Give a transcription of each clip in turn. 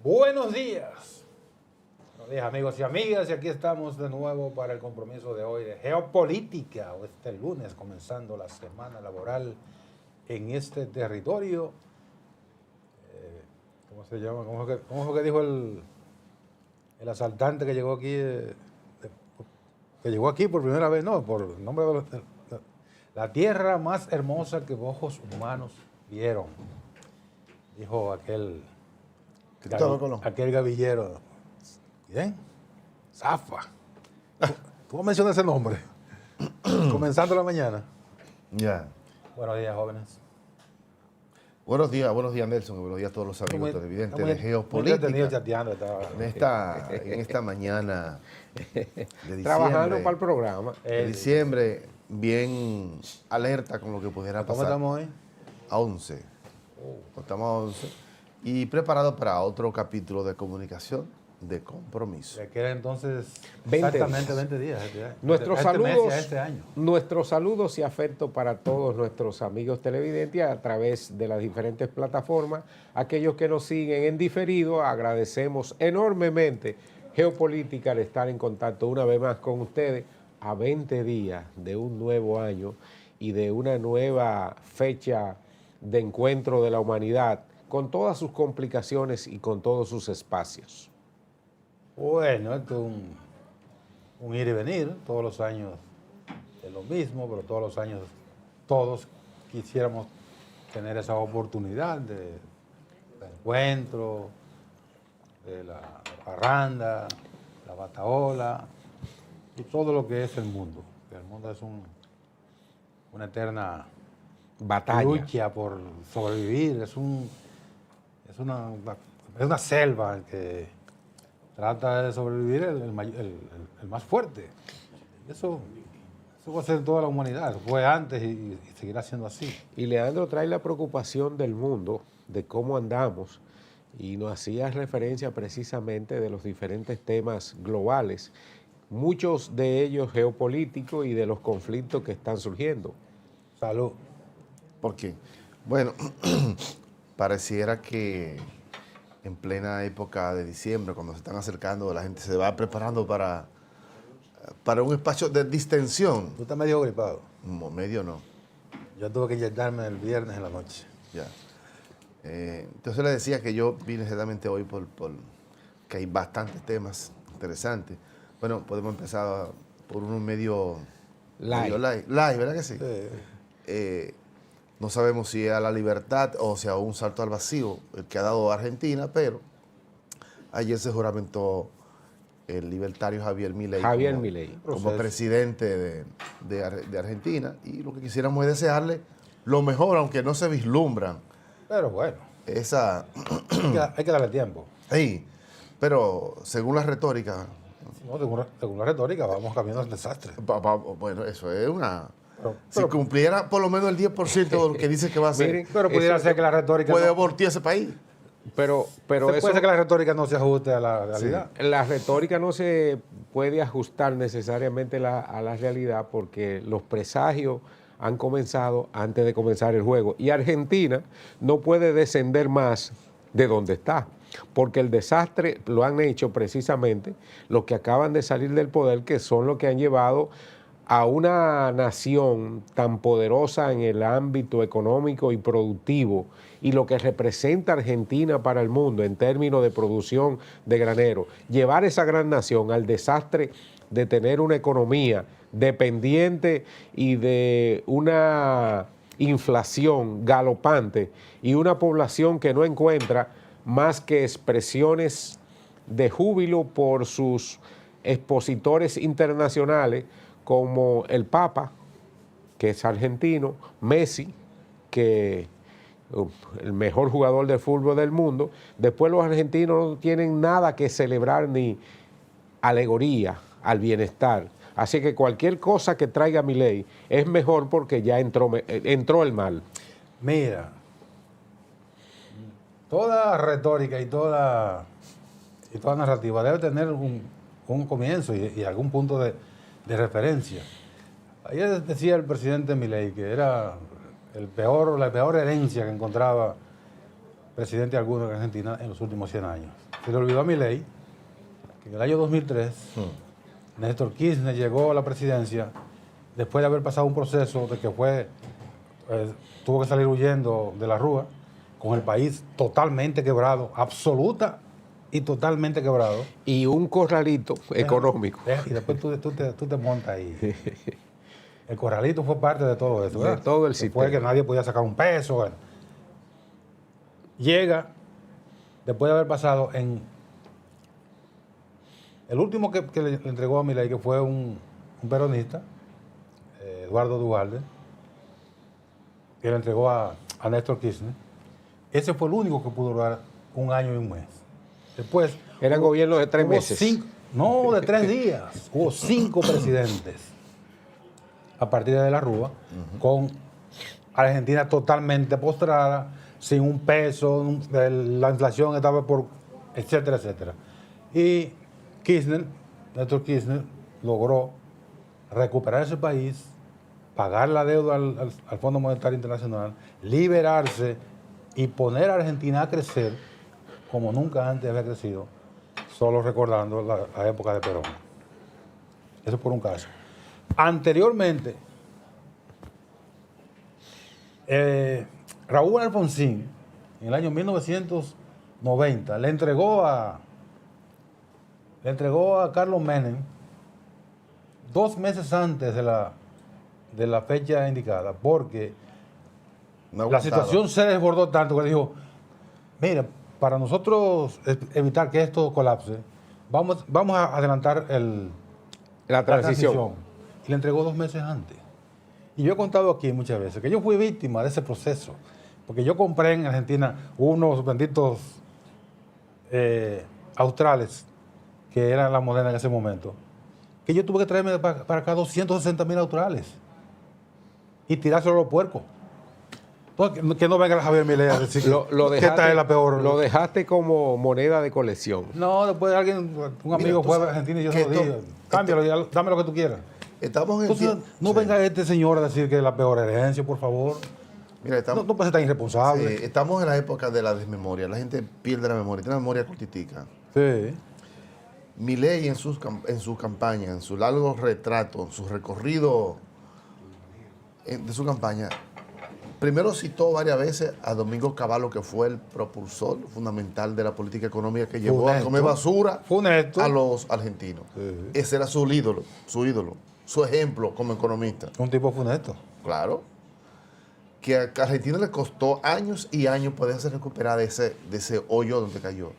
Buenos días. Buenos días, amigos y amigas. Y aquí estamos de nuevo para el compromiso de hoy de geopolítica. Este lunes, comenzando la semana laboral en este territorio. ¿Cómo se llama? ¿Cómo fue que dijo el asaltante que llegó aquí? Que llegó aquí por primera vez, no, por el nombre de la tierra más hermosa que ojos humanos vieron. Dijo aquel gavillero. Bien, Zafa. ¿Tú mencionas ese nombre? Comenzando la mañana. Ya. Buenos días, jóvenes. Buenos días Nelson, y buenos días a todos los amigos televidentes de Geopolítica. Chateando, En esta mañana de diciembre. Trabajando para el programa. De diciembre, bien alerta con lo que pudiera pasar. ¿Cómo estamos hoy? A 11. Estamos a 11. Y preparado para otro capítulo de comunicación de compromiso. De que era entonces 20 exactamente 20 días. Nuestros este mes saludos, y este año. nuestros saludos y afecto para todos nuestros amigos televidentes a través de las diferentes plataformas. Aquellos que nos siguen en diferido, agradecemos enormemente Geopolítica al estar en contacto una vez más con ustedes a 20 días de un nuevo año y de una nueva fecha de encuentro de la humanidad con todas sus complicaciones y con todos sus espacios. Bueno, esto es un ir y venir, todos los años es lo mismo, pero todos los años todos quisiéramos tener esa oportunidad de encuentro, de la parranda, la bataola y todo lo que es el mundo. El mundo es una eterna Batalla. lucha por sobrevivir, es una selva que trata de sobrevivir el más fuerte. Eso va a ser toda la humanidad. Fue antes y seguirá siendo así. Y Leandro trae la preocupación del mundo, de cómo andamos, y nos hacía referencia precisamente de los diferentes temas globales, muchos de ellos geopolíticos y de los conflictos que están surgiendo. Salud. ¿Por qué? Bueno, pareciera que en plena época de diciembre, cuando se están acercando, la gente se va preparando para un espacio de distensión. ¿Tú estás medio gripado? Medio no. Yo tuve que inyectarme el viernes en la noche. Ya. Entonces le decía que yo vine exactamente hoy por que hay bastantes temas interesantes. Bueno, podemos empezar por uno medio light, ¿verdad que sí? Sí. No sabemos si es a la libertad o si a un salto al vacío el que ha dado Argentina, pero ayer se juramentó el libertario Javier Milei como presidente de Argentina, y lo que quisiéramos es desearle lo mejor, aunque no se vislumbran. Pero bueno, hay que darle tiempo. Sí, pero según la retórica... No, según la retórica vamos cambiando al desastre. Bueno, eso es una... si cumpliera por lo menos el 10% de lo que dice que va a hacer. Miren, pero pudiera ser que la retórica puede abortar ese país. Pero puede ser que la retórica no se ajuste a la realidad. Sí. La retórica no se puede ajustar necesariamente a la realidad, porque los presagios han comenzado antes de comenzar el juego. Y Argentina no puede descender más de donde está, porque el desastre lo han hecho precisamente los que acaban de salir del poder, que son los que han llevado a una nación tan poderosa en el ámbito económico y productivo, y lo que representa Argentina para el mundo en términos de producción de granero, llevar esa gran nación al desastre de tener una economía dependiente y de una inflación galopante y una población que no encuentra más que expresiones de júbilo por sus expositores internacionales, como el Papa, que es argentino, Messi, que el mejor jugador de fútbol del mundo. Después los argentinos no tienen nada que celebrar ni alegoría al bienestar. Así que cualquier cosa que traiga Milei es mejor, porque ya entró el mal. Mira, toda retórica y toda narrativa debe tener un comienzo y algún punto de referencia. Ayer decía el presidente Milei que era la peor herencia que encontraba presidente alguno en Argentina en los últimos 100 años. se le olvidó a Milei que en el año 2003 Néstor Kirchner llegó a la presidencia después de haber pasado un proceso de que tuvo que salir huyendo de la Rúa, con el país totalmente quebrado, absoluta y totalmente quebrado. Y un corralito económico. Y después tú te montas ahí. El corralito fue parte de todo eso, ¿verdad? De todo el sistema. Fue que nadie podía sacar un peso. Bueno. Llega, después de haber pasado en... El último que le entregó a Milei, que fue un peronista, Eduardo Duhalde, que le entregó a Néstor Kirchner, ese fue el único que pudo durar 1 año y 1 mes. Después... Eran gobiernos de 3 meses. De 3 días. Hubo 5 presidentes a partir de la Rúa, con Argentina totalmente postrada, sin un peso, la inflación estaba por... etcétera, etcétera. Y Néstor Kirchner, logró recuperar ese país, pagar la deuda al Fondo Monetario Internacional, liberarse y poner a Argentina a crecer como nunca antes había crecido, solo recordando la época de Perón. Eso por un caso. Anteriormente, Raúl Alfonsín, en el año 1990, le entregó a Carlos Menem 2 meses antes de la fecha indicada, porque la situación se desbordó tanto que dijo, mira, para nosotros evitar que esto colapse, vamos a adelantar la transición. Y le entregó 2 meses antes. Y yo he contado aquí muchas veces que yo fui víctima de ese proceso, porque yo compré en Argentina unos benditos australes, que eran la moneda en ese momento, que yo tuve que traerme para acá 260.000 australes y tirárselo a los puercos. Entonces, que no venga Javier Milei a decir que esta es la peor. Lo dejaste como moneda de colección. No, después un amigo fue a Argentina y yo se lo dije, cámbialo, dame lo que tú quieras. Entonces, no venga este señor a decir que es la peor herencia, por favor. Mira, no puede ser tan irresponsable. Sí, estamos en la época de la desmemoria. La gente pierde la memoria, tiene la memoria cortitica. Sí. Milei en sus campañas, en su largo retrato, en su recorrido de su campaña, primero citó varias veces a Domingo Cavallo, que fue el propulsor fundamental de la política económica que llevó a comer basura a los argentinos. Sí. Ese era su ídolo, su ejemplo como economista. Un tipo funesto. Claro. Que a Argentina le costó años y años poderse recuperar de ese hoyo donde cayó.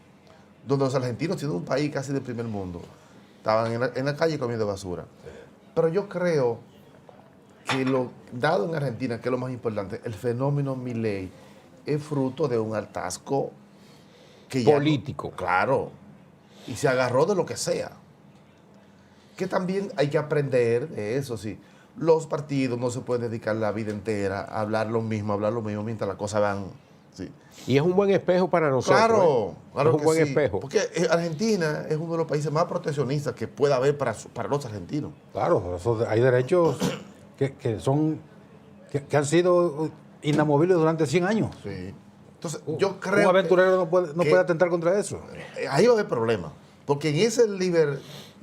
Donde los argentinos, siendo un país casi del primer mundo, estaban en la calle comiendo basura. Sí. Pero yo creo que dado en Argentina, que es lo más importante, el fenómeno Milei es fruto de un hartazgo político. Claro. Y se agarró de lo que sea. Que también hay que aprender de eso, sí. Los partidos no se pueden dedicar la vida entera a hablar lo mismo mientras las cosas van. Sí. Y es un buen espejo para nosotros. Claro, es un buen espejo. Porque Argentina es uno de los países más proteccionistas que pueda haber para los argentinos. Claro, hay derechos que han sido inamovibles durante 100 años. Sí. Entonces, yo creo un aventurero no puede atentar contra eso. Ahí va a haber problemas. Porque en ese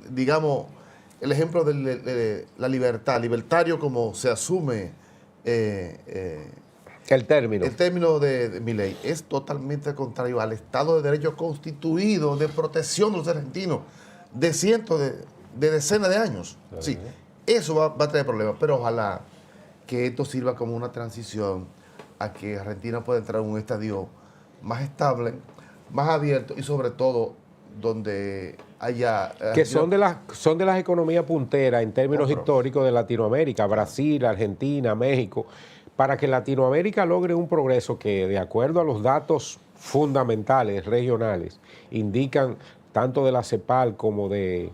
digamos, el ejemplo de la libertad, libertario como se asume el término de Milei, es totalmente contrario al Estado de Derecho constituido de protección de los argentinos de cientos de decenas de años. Sí, eso va a traer problemas, pero ojalá que esto sirva como una transición a que Argentina pueda entrar en un estadio más estable, más abierto y sobre todo donde haya... que son de las economías punteras en términos históricos de Latinoamérica, Brasil, Argentina, México, para que Latinoamérica logre un progreso que, de acuerdo a los datos fundamentales regionales, indican tanto de la CEPAL como del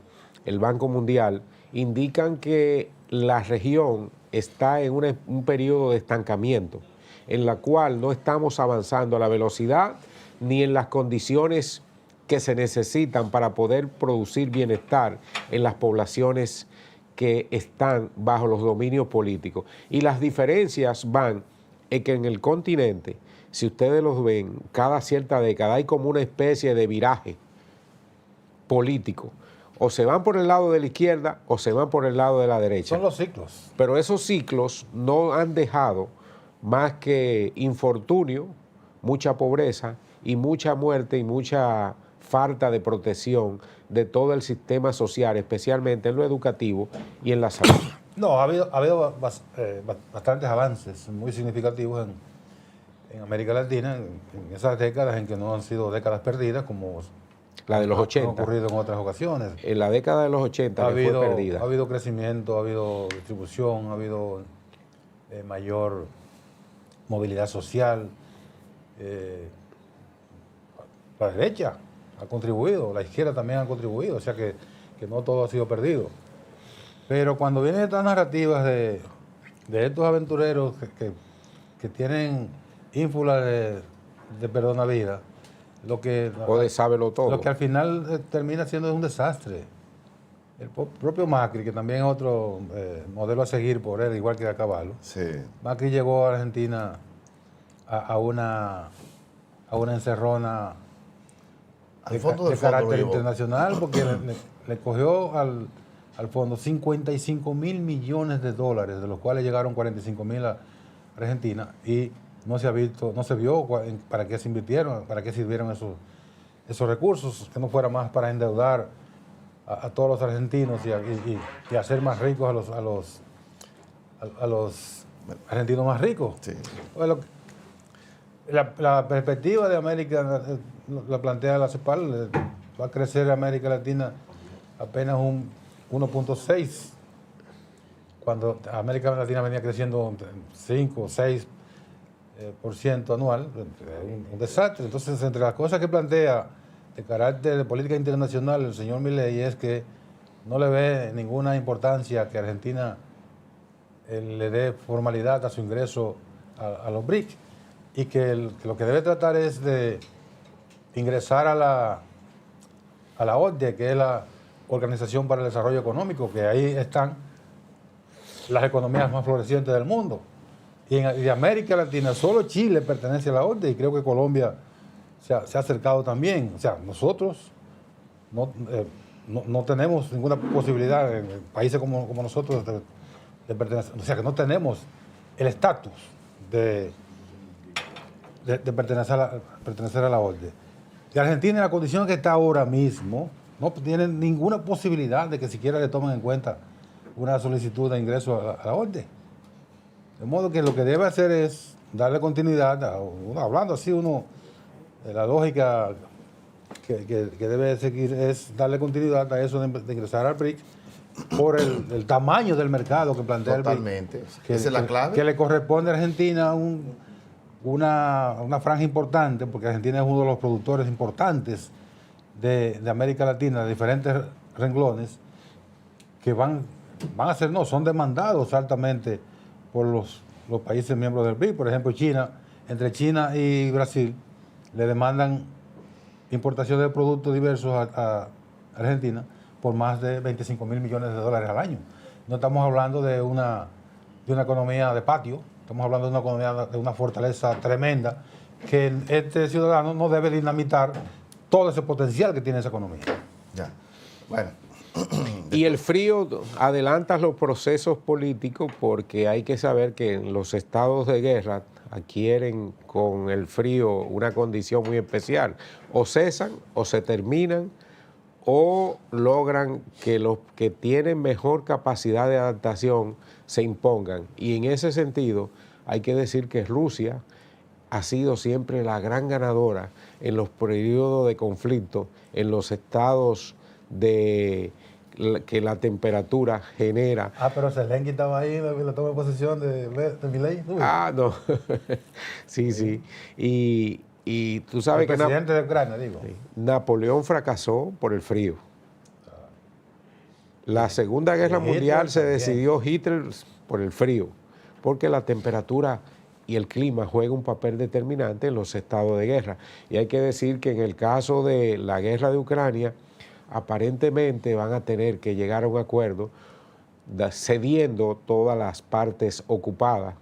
Banco Mundial, indican que la región está en un periodo de estancamiento, en la cual no estamos avanzando a la velocidad ni en las condiciones que se necesitan para poder producir bienestar en las poblaciones que están bajo los dominios políticos. Y las diferencias van en que en el continente, si ustedes los ven, cada cierta década hay como una especie de viraje político. O se van por el lado de la izquierda o se van por el lado de la derecha. Son los ciclos. Pero esos ciclos no han dejado más que infortunio, mucha pobreza y mucha muerte y mucha falta de protección de todo el sistema social, especialmente en lo educativo y en la salud. No, ha habido bastantes avances muy significativos en América Latina, en esas décadas en que no han sido décadas perdidas, como la de los 80. Ha ocurrido en otras ocasiones. En la década de los 80 fue perdida. Ha habido crecimiento, ha habido distribución, ha habido mayor movilidad social. La derecha ha contribuido, la izquierda también ha contribuido, o sea que no todo ha sido perdido. Pero cuando vienen estas narrativas de estos aventureros que tienen ínfula de perdonavida, lo que al final termina siendo un desastre. El propio Macri, que también es otro modelo a seguir por él, igual que a Caballo. Sí. Macri llegó a Argentina a una encerrona de carácter internacional, porque le cogió al fondo 55 mil millones de dólares, de los cuales llegaron 45 mil a Argentina, y no se vio para qué se invirtieron, para qué sirvieron esos recursos, que no fuera más para endeudar a todos los argentinos y hacer más ricos a los argentinos más ricos. Sí. Bueno, la perspectiva de América la plantea la CEPAL, va a crecer América Latina apenas un 1.6, cuando América Latina venía creciendo 5 o 6% anual, un desastre. Entonces, entre las cosas que plantea de carácter de política internacional el señor Milei es que no le ve ninguna importancia que Argentina le dé formalidad a su ingreso a los BRICS, y que lo que debe tratar es de ingresar a la OCDE, que es la Organización para el Desarrollo Económico, que ahí están las economías más florecientes del mundo. Y de América Latina, solo Chile pertenece a la OCDE, y creo que Colombia se ha acercado también. O sea, nosotros no tenemos ninguna posibilidad en países como nosotros de pertenecer. O sea, que no tenemos el estatus de pertenecer a la OCDE. Y Argentina, en la condición que está ahora mismo, no tiene ninguna posibilidad de que siquiera le tomen en cuenta una solicitud de ingreso a la OCDE. De modo que lo que debe hacer es darle continuidad, hablando así la lógica que debe seguir es darle continuidad a eso de ingresar al BRICS por el tamaño del mercado que plantea Totalmente. el BRICS. Esa es la clave. Que le corresponde a Argentina una franja importante, porque Argentina es uno de los productores importantes de América Latina, de diferentes renglones, que son demandados altamente por los países miembros del BRICS. Por ejemplo, entre China y Brasil, le demandan importación de productos diversos a Argentina por más de 25 mil millones de dólares al año. No estamos hablando de una economía de patio, estamos hablando de una economía de una fortaleza tremenda, que este ciudadano no debe dinamitar todo ese potencial que tiene esa economía. Ya. Bueno. Y el frío adelanta los procesos políticos, porque hay que saber que en los estados de guerra adquieren con el frío una condición muy especial. O cesan, o se terminan, o logran que los que tienen mejor capacidad de adaptación se impongan. Y en ese sentido hay que decir que Rusia ha sido siempre la gran ganadora en los periodos de conflicto, en los estados que la temperatura genera. Pero Zelensky estaba ahí, la toma de posesión de Milei. No. Sí. Y tú sabes el presidente de Ucrania, digo. Napoleón fracasó por el frío. La Segunda Guerra Mundial se decidió Hitler por el frío, porque la temperatura y el clima juegan un papel determinante en los estados de guerra. Y hay que decir que en el caso de la guerra de Ucrania, aparentemente van a tener que llegar a un acuerdo cediendo todas las partes ocupadas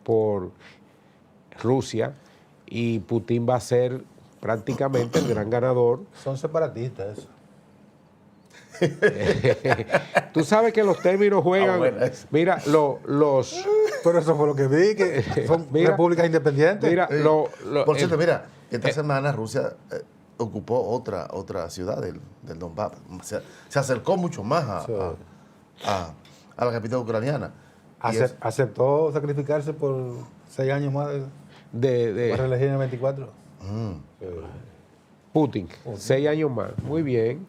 por Rusia, y Putin va a ser prácticamente el gran ganador. Son separatistas eso. Tú sabes que los términos juegan. Mira, Pero eso fue lo que vi, que son repúblicas independientes. Mira, por cierto, mira, esta semana Rusia ocupó otra ciudad del Donbass. Se acercó mucho más a la capital ucraniana. Aceptó sacrificarse por 6 años más para elegir en el 24. Putin, 6 años más. Muy bien.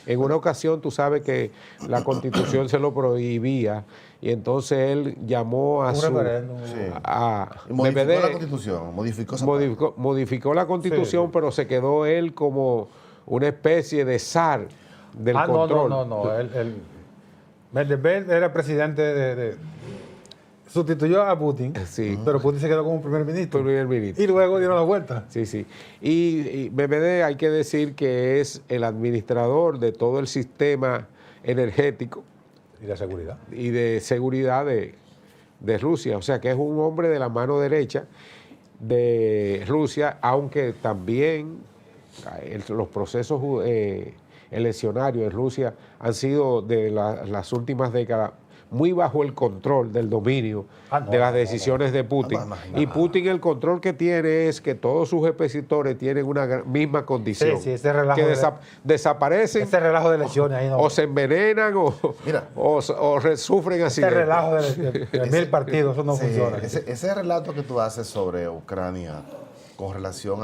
En una ocasión tú sabes que la Constitución se lo prohibía y entonces él llamó a modificó la Constitución, modificó la Constitución, sí. Pero se quedó él como una especie de zar del control. No. Medvedev era presidente sustituyó a Putin, sí. Pero Putin se quedó como primer ministro. Y luego dieron la vuelta. Sí. Y Medvedev, hay que decir que es el administrador de todo el sistema energético. Y de seguridad. Y de seguridad de Rusia. O sea que es un hombre de la mano derecha de Rusia, aunque también los procesos eleccionarios en Rusia han sido de las últimas décadas muy bajo el control del dominio de las decisiones de Putin. Y Putin, el control que tiene es que todos sus opositores tienen una misma condición. Sí, ese relajo que desaparecen. Ese relajo de elecciones ahí no. O se envenenan o sufren accidentes. Ese relajo de 1000 partidos, eso no funciona. Ese relato que tú haces sobre Ucrania con relación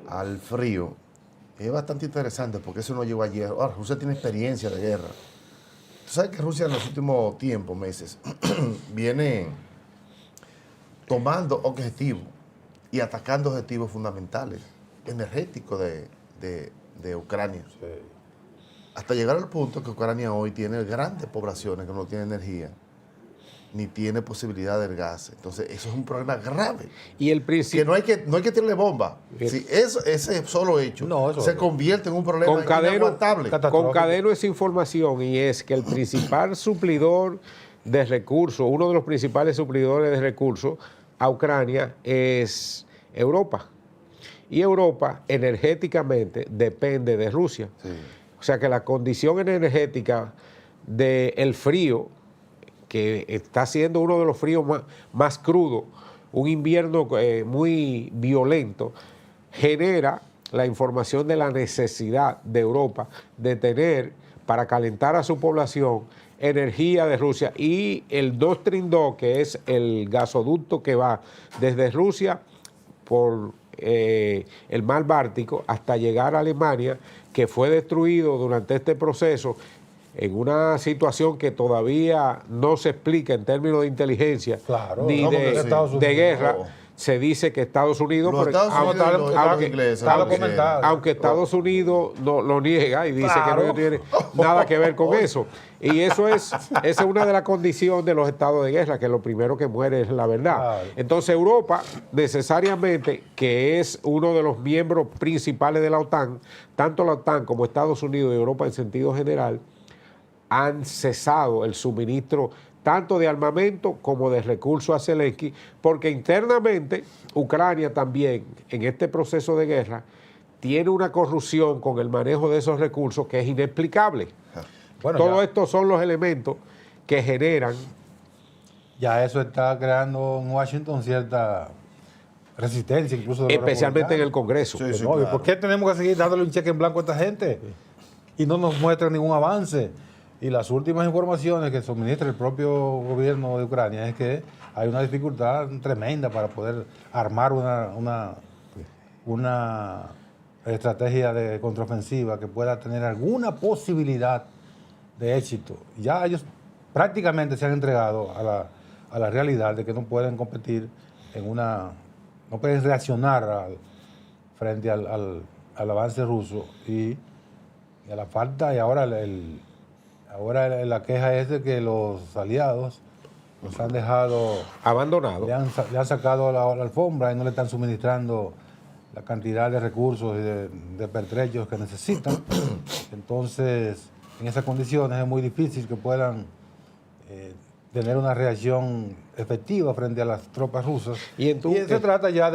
al frío es bastante interesante porque eso no llegó ayer. Ahora, Rusia tiene experiencia de guerra. Tú sabes que Rusia en los últimos tiempos, meses, viene tomando objetivos y atacando objetivos fundamentales, energéticos de Ucrania. Sí. Hasta llegar al punto que Ucrania hoy tiene grandes poblaciones que no tienen energía, ni tiene posibilidad del gas. Entonces, eso es un problema grave. Y el principio... Que no hay que tirarle bomba. Si ese solo hecho se convierte en un problema inaguantable. Concadeno esa información, y es que el principal suplidor de recursos, uno de los principales suplidores de recursos a Ucrania es Europa. Y Europa energéticamente depende de Rusia. Sí. O sea que la condición energética del frío, que está siendo uno de los fríos más crudos, un invierno muy violento, genera la información de la necesidad de Europa de tener, para calentar a su población, energía de Rusia. Y el Nord Stream 2, que es el gasoducto que va desde Rusia por el mar Báltico hasta llegar a Alemania, que fue destruido durante este proceso, en una situación que todavía no se explica en términos de inteligencia, ni de guerra. Se dice que Estados Unidos, aunque Estados Unidos lo niega y dice que no tiene nada que ver con eso. Y esa es una de las condiciones de los estados de guerra, que lo primero que muere es la verdad. Entonces Europa, necesariamente, que es uno de los miembros principales de la OTAN, tanto la OTAN como Estados Unidos y Europa en sentido general, han cesado el suministro tanto de armamento como de recursos a Zelensky, porque internamente Ucrania también, en este proceso de guerra, tiene una corrupción con el manejo de esos recursos que es inexplicable. Bueno, todos estos son los elementos que generan... Ya eso está creando en Washington cierta resistencia, incluso de especialmente en el Congreso. Sí, claro. ¿Por qué tenemos que seguir dándole un cheque en blanco a esta gente? Y no nos muestran ningún avance. Y las últimas informaciones que suministra el propio gobierno de Ucrania es que hay una dificultad tremenda para poder armar una estrategia de contraofensiva que pueda tener alguna posibilidad de éxito. Ya ellos prácticamente se han entregado a la realidad de que no pueden competir no pueden reaccionar frente al avance ruso y a la falta, y ahora Ahora la queja es de que los aliados los han dejado abandonados. Le han sacado la alfombra y no le están suministrando la cantidad de recursos y de pertrechos que necesitan. Entonces, en esas condiciones es muy difícil que puedan tener una reacción efectiva frente a las tropas rusas. Y se trata ya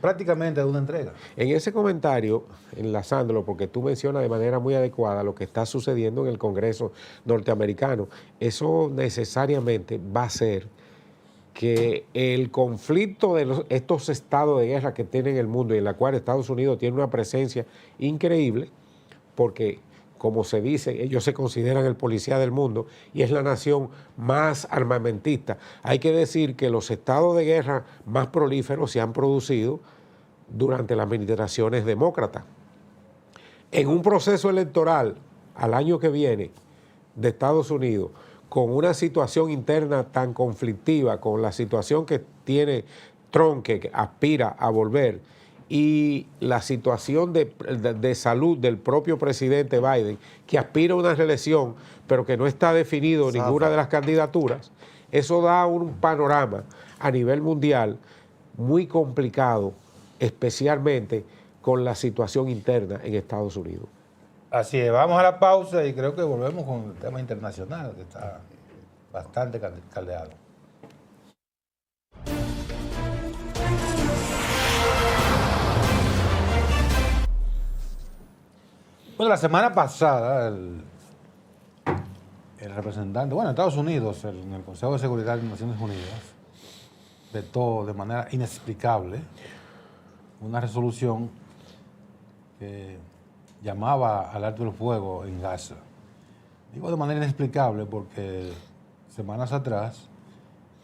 prácticamente de una entrega. En ese comentario, enlazándolo, porque tú mencionas de manera muy adecuada lo que está sucediendo en el Congreso norteamericano, eso necesariamente va a hacer que el conflicto de estos estados de guerra que tiene el mundo y en la cual Estados Unidos tiene una presencia increíble, porque como se dice, ellos se consideran el policía del mundo y es la nación más armamentista. Hay que decir que los estados de guerra más prolíferos se han producido durante las administraciones demócratas. En un proceso electoral al año que viene de Estados Unidos, con una situación interna tan conflictiva, con la situación que tiene Trump, que aspira a volver, y la situación de salud del propio presidente Biden, que aspira a una reelección, pero que no está definido ninguna de las candidaturas, eso da un panorama a nivel mundial muy complicado, especialmente con la situación interna en Estados Unidos. Así es, vamos a la pausa y creo que volvemos con el tema internacional, que está bastante caldeado. Bueno, la semana pasada el representante, Estados Unidos, en el Consejo de Seguridad de Naciones Unidas, vetó de manera inexplicable una resolución que llamaba al alto el fuego en Gaza. Digo de manera inexplicable porque semanas atrás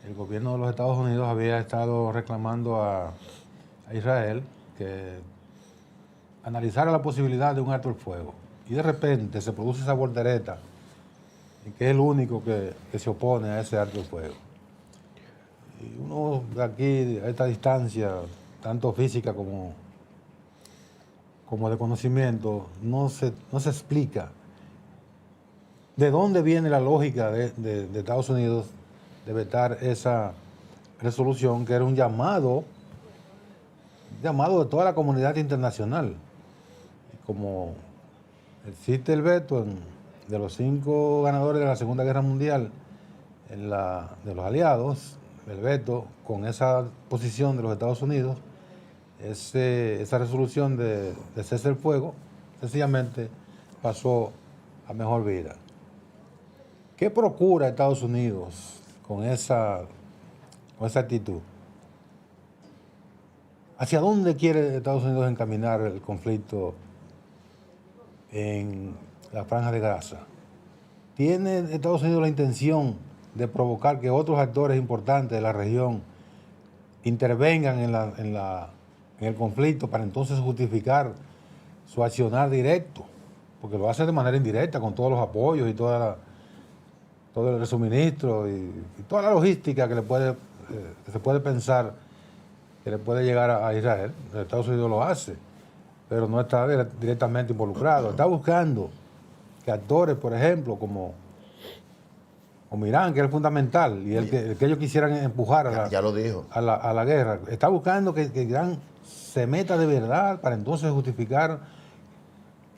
el gobierno de los Estados Unidos había estado reclamando a Israel que analizara la posibilidad de un alto el fuego. Y de repente se produce esa voltereta en que es el único que se opone a ese alto el fuego. Y uno de aquí, a esta distancia, tanto física como de conocimiento, no se explica de dónde viene la lógica de Estados Unidos de vetar esa resolución, que era un llamado de toda la comunidad internacional. Y como existe el veto de los 5 ganadores de la Segunda Guerra Mundial, de los aliados, el veto con esa posición de los Estados Unidos, esa resolución de cese el fuego, sencillamente pasó a mejor vida. ¿Qué procura Estados Unidos con esa actitud? ¿Hacia dónde quiere Estados Unidos encaminar el conflicto en la Franja de Gaza? ¿Tiene Estados Unidos la intención de provocar que otros actores importantes de la región intervengan en el conflicto para entonces justificar su accionar directo? Porque lo hace de manera indirecta con todos los apoyos y todo el suministro y toda la logística que se puede pensar que le puede llegar a Israel. Estados Unidos lo hace, pero no está directamente involucrado. Está buscando que actores, por ejemplo, como Irán, que es fundamental, y el que ellos quisieran empujar a la guerra, está buscando que Irán se meta de verdad para entonces justificar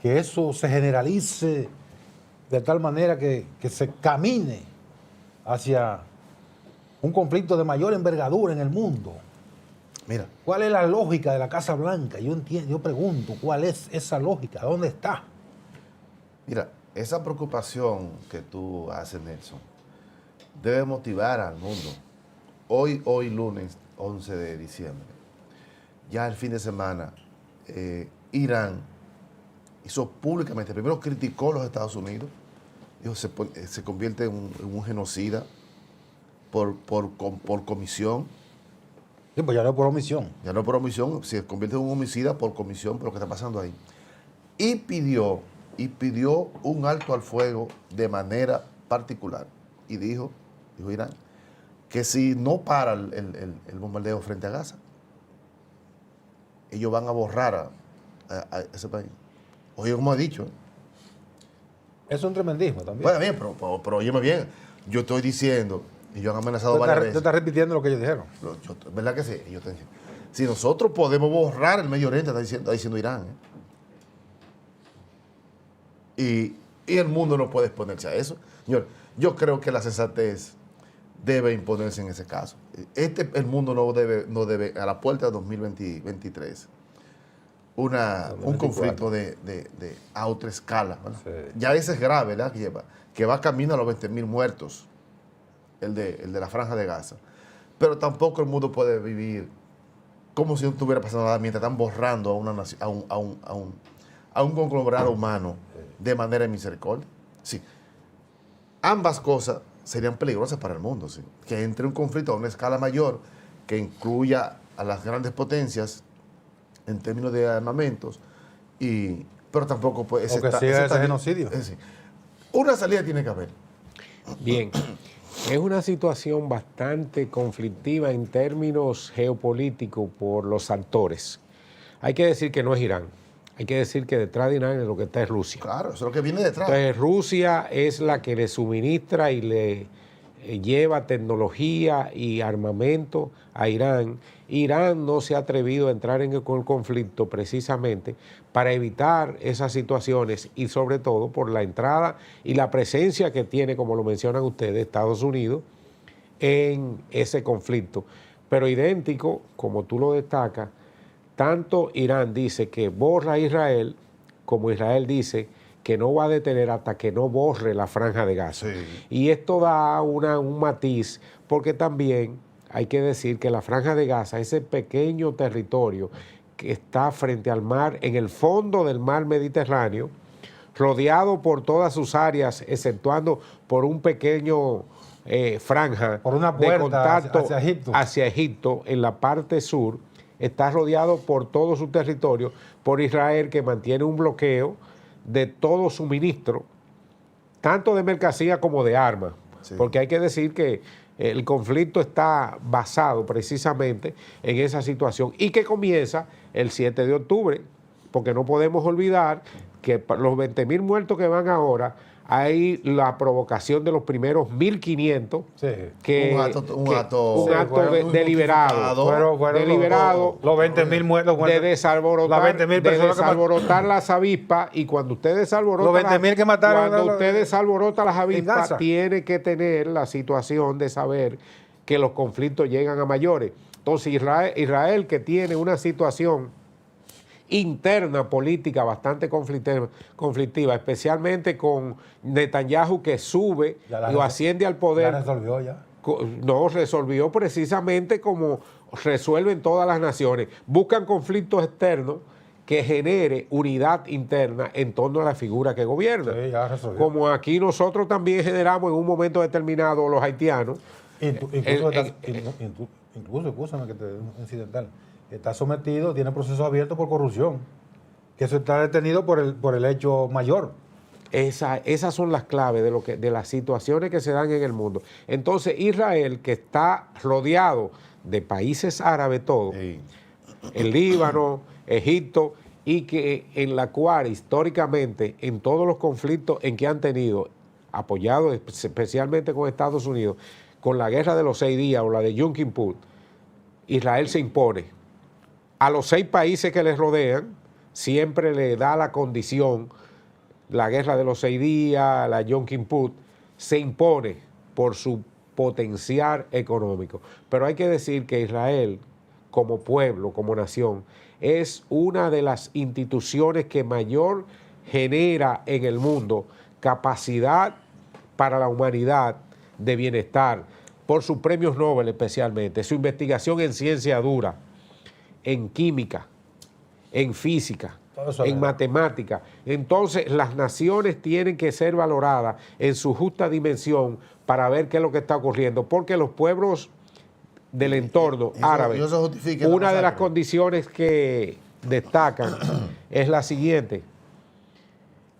que eso se generalice de tal manera que se camine hacia un conflicto de mayor envergadura en el mundo. Mira, ¿cuál es la lógica de la Casa Blanca? Yo pregunto, ¿cuál es esa lógica? ¿Dónde está? Mira, esa preocupación que tú haces, Nelson, debe motivar al mundo. Hoy lunes 11 de diciembre, ya el fin de semana, Irán hizo públicamente, primero criticó a los Estados Unidos, dijo se convierte en un genocida por comisión. Sí, pues ya no por omisión. Ya no por omisión, se convierte en un homicida por comisión por lo que está pasando ahí. Y pidió un alto al fuego de manera particular. Y dijo Irán, que si no para el bombardeo frente a Gaza, ellos van a borrar a ese país. Oye, como ha dicho. Es un tremendismo también. Bueno, bien, pero óyeme bien. Yo estoy diciendo, y yo han amenazado varias veces. Tú estás repitiendo lo que ellos dijeron. ¿Verdad que sí? Yo te dije, si nosotros podemos borrar el Medio Oriente, está diciendo Irán. Y el mundo no puede exponerse a eso. Señor, yo creo que la sensatez debe imponerse en ese caso. El mundo no debe a la puerta de 2023, un conflicto a otra escala. Sí. Ya ese es grave, ¿verdad? Que va camino a los 20.000 muertos, el de la Franja de Gaza. Pero tampoco el mundo puede vivir como si no estuviera pasando nada mientras están borrando a un conglomerado humano de manera de misericordia. Sí. Ambas cosas serían peligrosas para el mundo, ¿sí? Que entre un conflicto a una escala mayor que incluya a las grandes potencias en términos de armamentos, pero tampoco puede... O que siga ese genocidio. Una salida tiene que haber. Bien, es una situación bastante conflictiva en términos geopolíticos por los actores. Hay que decir que no es Irán. Hay que decir que detrás de Irán es lo que está es Rusia. Claro, eso es lo que viene detrás. Entonces, Rusia es la que le suministra y le lleva tecnología y armamento a Irán. Irán no se ha atrevido a entrar en el conflicto precisamente para evitar esas situaciones y sobre todo por la entrada y la presencia que tiene, como lo mencionan ustedes, Estados Unidos en ese conflicto. Pero idéntico, como tú lo destacas, tanto Irán dice que borra a Israel, como Israel dice que no va a detener hasta que no borre la Franja de Gaza. Sí. Y esto da un matiz, porque también hay que decir que la Franja de Gaza, ese pequeño territorio que está frente al mar, en el fondo del mar Mediterráneo, rodeado por todas sus áreas, exceptuando por un pequeño franja por una puerta de contacto hacia Egipto en la parte sur, está rodeado por todo su territorio, por Israel, que mantiene un bloqueo de todo suministro, tanto de mercancía como de armas, sí. Porque hay que decir que el conflicto está basado precisamente en esa situación y que comienza el 7 de octubre, porque no podemos olvidar que los 20.000 muertos que van ahora, hay la provocación de los primeros 1.500, sí. Un acto deliberado. Deliberado. Los 20.000 muertos. De desalborotar las avispas, y cuando usted desalborota las avispas, tiene que tener la situación de saber que los conflictos llegan a mayores. Entonces Israel, que tiene una situación interna política bastante conflictiva, especialmente con Netanyahu, que sube y asciende al poder. ¿La resolvió ya? No, resolvió precisamente como resuelven todas las naciones. Buscan conflictos externos que genere unidad interna en torno a la figura que gobierna. Sí, ya resolvió. Como aquí nosotros también generamos en un momento determinado los haitianos. Incluso, escúchame que te dé un incidental. Está sometido, tiene proceso abierto por corrupción, que eso está detenido por el hecho mayor. Esas son las claves de las situaciones que se dan en el mundo. Entonces Israel, que está rodeado de países árabes todos, sí. El Líbano, Egipto, y que en la cual históricamente en todos los conflictos en que han tenido, apoyados especialmente con Estados Unidos, con la guerra de los 6 días o la de Yom Kippur, Israel se impone. A los 6 países que les rodean, siempre le da la condición, la guerra de los 6 días, la Yom Kippur, se impone por su potencial económico. Pero hay que decir que Israel, como pueblo, como nación, es una de las instituciones que mayor genera en el mundo capacidad para la humanidad de bienestar, por sus premios Nobel especialmente, su investigación en ciencia dura, en química, en física, en matemática. Entonces, las naciones tienen que ser valoradas en su justa dimensión para ver qué es lo que está ocurriendo, porque los pueblos del entorno árabe, una de las condiciones que destacan es la siguiente: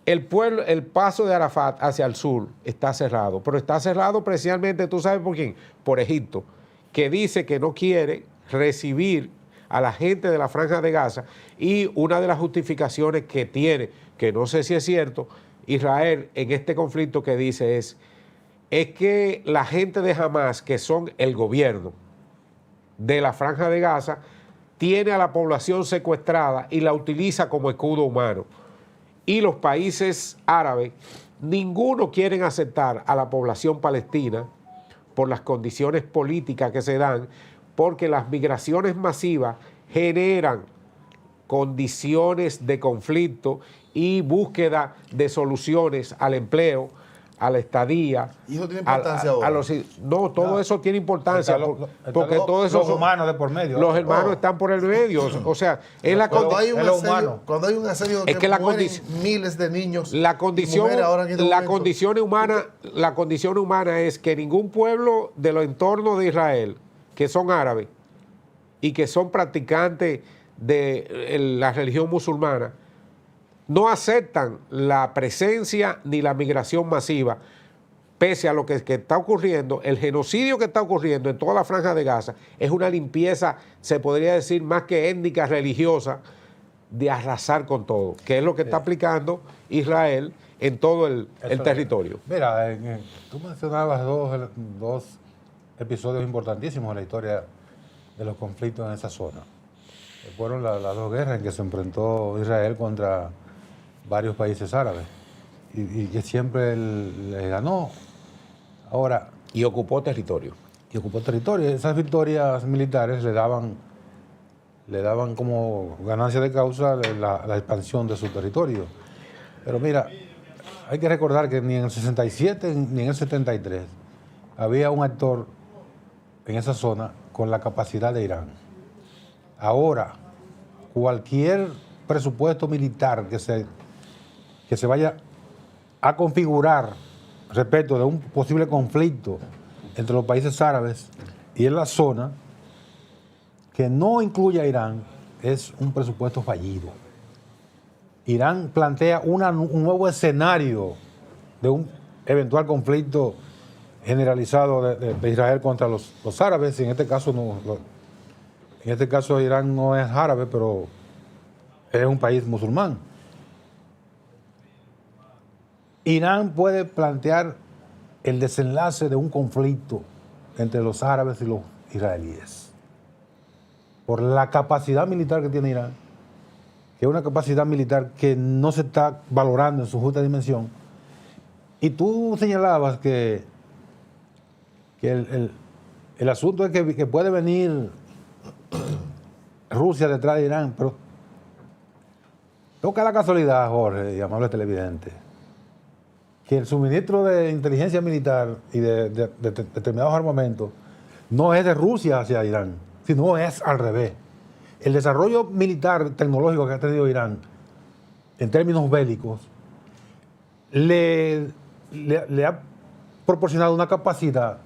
el paso de Arafat hacia el sur está cerrado, pero está cerrado precisamente, ¿tú sabes por quién? Por Egipto, que dice que no quiere recibir a la gente de la Franja de Gaza, y una de las justificaciones que tiene, que no sé si es cierto, Israel en este conflicto que dice es que la gente de Hamas, que son el gobierno de la Franja de Gaza, tiene a la población secuestrada y la utiliza como escudo humano. Y los países árabes, ninguno quieren aceptar a la población palestina por las condiciones políticas que se dan, porque las migraciones masivas generan condiciones de conflicto y búsqueda de soluciones al empleo, a la estadía. ¿Y eso tiene importancia ahora? No, todo eso tiene importancia, porque todo eso los humanos de por medio. Los hermanos están por el medio. O sea, es la condición. Cuando hay un asedio es que mueren miles de niños. La condición humana es que ningún pueblo de los entornos de Israel, que son árabes y que son practicantes de la religión musulmana, no aceptan la presencia ni la migración masiva, pese a lo que está ocurriendo. El genocidio que está ocurriendo en toda la franja de Gaza es una limpieza, se podría decir, más que étnica, religiosa, de arrasar con todo, que es lo que está aplicando Israel en todo el territorio. Mira, tú mencionabas dos episodios importantísimos en la historia de los conflictos en esa zona. Fueron las dos guerras en que se enfrentó Israel contra varios países árabes y que siempre le ganó. Ahora, y ocupó territorio. Esas victorias militares le daban como ganancia de causa la expansión de su territorio. Pero mira, hay que recordar que ni en el 67 ni en el 73 había un actor en esa zona con la capacidad de Irán. Ahora, cualquier presupuesto militar que se vaya a configurar respecto de un posible conflicto entre los países árabes y en la zona, que no incluya a Irán, es un presupuesto fallido. Irán plantea un nuevo escenario de un eventual conflicto generalizado de Israel contra los árabes, y en este caso Irán no es árabe, pero es un país musulmán. Irán puede plantear el desenlace de un conflicto entre los árabes y los israelíes por la capacidad militar que tiene Irán, que es una capacidad militar que no se está valorando en su justa dimensión. Y tú señalabas que el asunto es que puede venir Rusia detrás de Irán, pero toca la casualidad, Jorge y amable televidente, que el suministro de inteligencia militar y de determinados armamentos no es de Rusia hacia Irán, sino es al revés. El desarrollo militar tecnológico que ha tenido Irán en términos bélicos le ha proporcionado una capacidad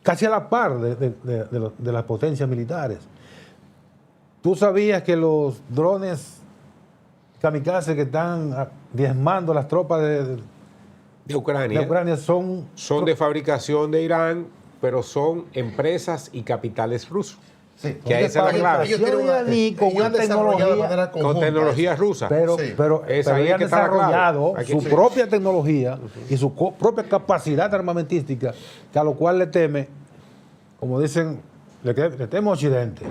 casi a la par de las potencias militares. ¿Tú sabías que los drones kamikaze que están diezmando las tropas de Ucrania son de fabricación de Irán, pero son empresas y capitales rusos? Sí, que esa es la clave. Con tecnología rusa. Pero ellos han desarrollado su propia tecnología y su propia capacidad armamentística, que a lo cual le teme, como dicen, le teme Occidente.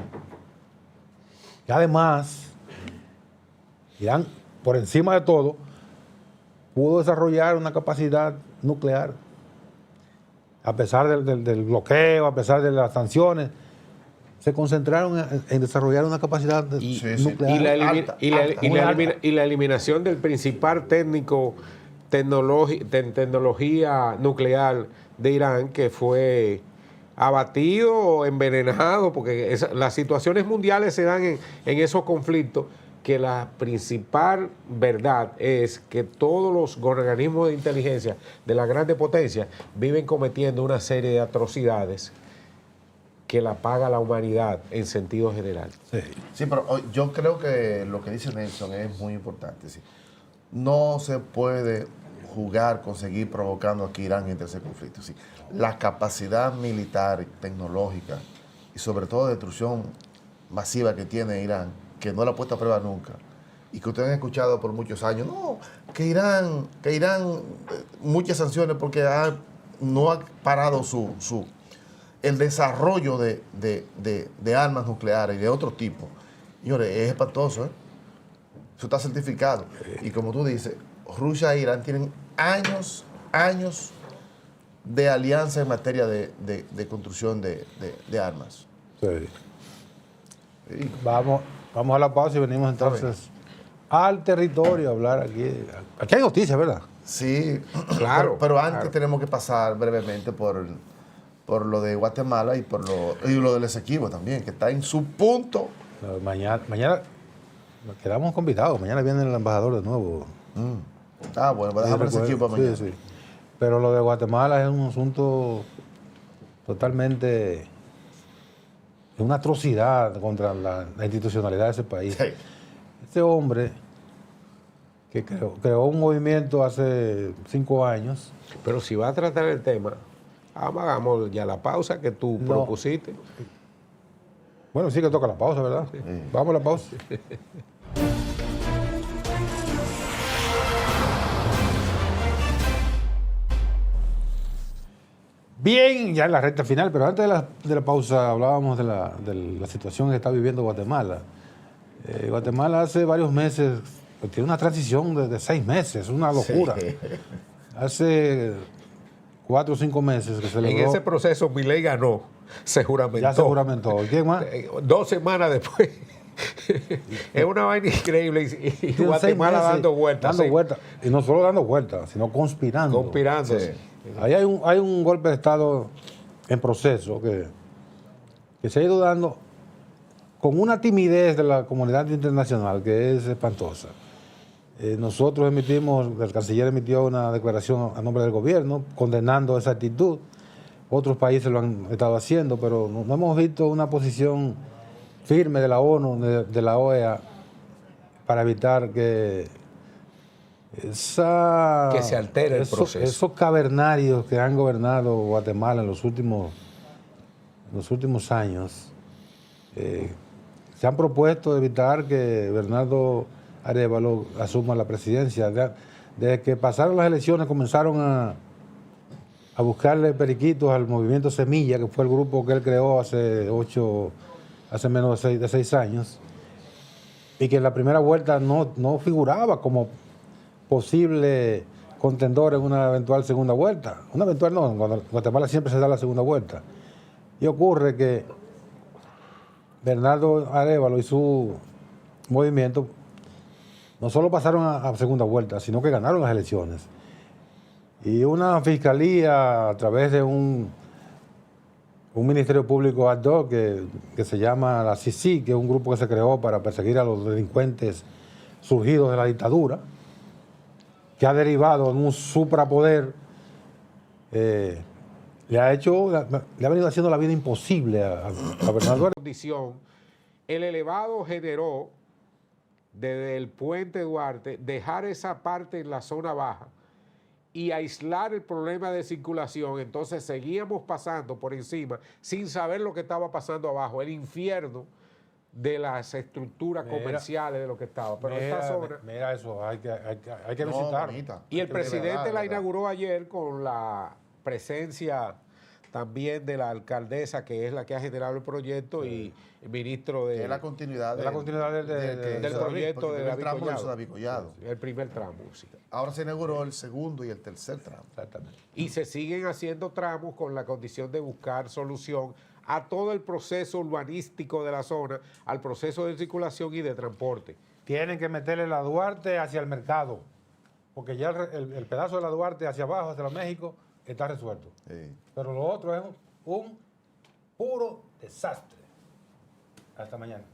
Y además, Irán, por encima de todo, pudo desarrollar una capacidad nuclear. A pesar del bloqueo, a pesar de las sanciones, se concentraron en desarrollar una capacidad nuclear. Y la eliminación del principal técnico tecnología nuclear de Irán, que fue abatido o envenenado, porque las situaciones mundiales se dan en esos conflictos, que la principal verdad es que todos los organismos de inteligencia de las grandes potencias viven cometiendo una serie de atrocidades que la paga la humanidad en sentido general. Sí, pero yo creo que lo que dice Nelson es muy importante. ¿Sí? No se puede jugar con seguir provocando a que Irán entre ese conflicto. ¿Sí? La capacidad militar, tecnológica y sobre todo de destrucción masiva que tiene Irán, que no la ha puesto a prueba nunca, y que ustedes han escuchado por muchos años, no, que Irán muchas sanciones porque no ha parado el desarrollo de armas nucleares y de otro tipo. Señores, es espantoso, ¿eh? Eso está certificado. Y como tú dices, Rusia e Irán tienen años de alianza en materia de construcción de armas. Sí. Vamos a la pausa y venimos entonces al territorio a hablar aquí. Aquí hay noticias, ¿verdad? Sí, claro. Pero antes tenemos que pasar brevemente por lo de Guatemala y lo del Esequibo también, que está en su punto. Mañana nos quedamos convidados. Mañana viene el embajador de nuevo. Bueno, pues dejamos el Esequibo para mañana. Sí. Pero lo de Guatemala es un asunto totalmente... Es una atrocidad contra la institucionalidad de ese país. Sí. Este hombre que creó un movimiento hace 5 años. Pero si va a tratar el tema, hagamos ya la pausa que tú propusiste. Bueno, sí que toca la pausa, ¿verdad? Sí. Vamos a la pausa. Bien, ya en la recta final, pero antes de la pausa hablábamos de la situación que está viviendo Guatemala. Guatemala hace varios meses tiene una transición de 6 meses, es una locura. Sí. Hace 4 o 5 meses que se logró. En ese proceso Milei ganó, se juramentó. Ya se juramentó. ¿Quién más? 2 semanas después. Es una vaina increíble y Guatemala dando vueltas. Y no solo dando vueltas, sino conspirando. Conspirándose. Sí. Ahí hay un golpe de Estado en proceso que se ha ido dando con una timidez de la comunidad internacional que es espantosa. Nosotros el canciller emitió una declaración a nombre del gobierno condenando esa actitud. Otros países lo han estado haciendo, pero no hemos visto una posición firme de la ONU, de la OEA, para evitar que se altere el proceso. Esos cavernarios que han gobernado Guatemala en los últimos años se han propuesto evitar que Bernardo Arévalo asuma la presidencia. Desde que pasaron las elecciones comenzaron a buscarle periquitos al movimiento Semilla, que fue el grupo que él creó hace menos de 6 años, y que en la primera vuelta no figuraba como posible contendor en una eventual segunda vuelta. Una eventual no, en Guatemala siempre se da la segunda vuelta. Y ocurre que Bernardo Arévalo y su movimiento no solo pasaron a segunda vuelta, sino que ganaron las elecciones. Y una fiscalía a través de un ministerio público ad hoc que se llama la CICI, que es un grupo que se creó para perseguir a los delincuentes surgidos de la dictadura, que ha derivado en un suprapoder, le ha venido haciendo la vida imposible a Bernardo. El elevado generó desde el puente Duarte dejar esa parte en la zona baja y aislar el problema de circulación. Entonces seguíamos pasando por encima sin saber lo que estaba pasando abajo, el infierno de las estructuras comerciales de lo que estaba. Pero esta zona... Mira eso, hay que visitar. Y el presidente la inauguró ayer con la presencia también de la alcaldesa, que es la que ha generado el proyecto, y el ministro de... Es la continuidad del proyecto de David Collado. El primer tramo, sí. Ahora se inauguró el segundo y el tercer tramo. Exactamente. Y se siguen haciendo tramos con la condición de buscar solución a todo el proceso urbanístico de la zona, al proceso de circulación y de transporte. Tienen que meterle la Duarte hacia el mercado, porque ya el pedazo de la Duarte hacia abajo, hacia México, está resuelto. Sí. Pero lo otro es un puro desastre. Hasta mañana.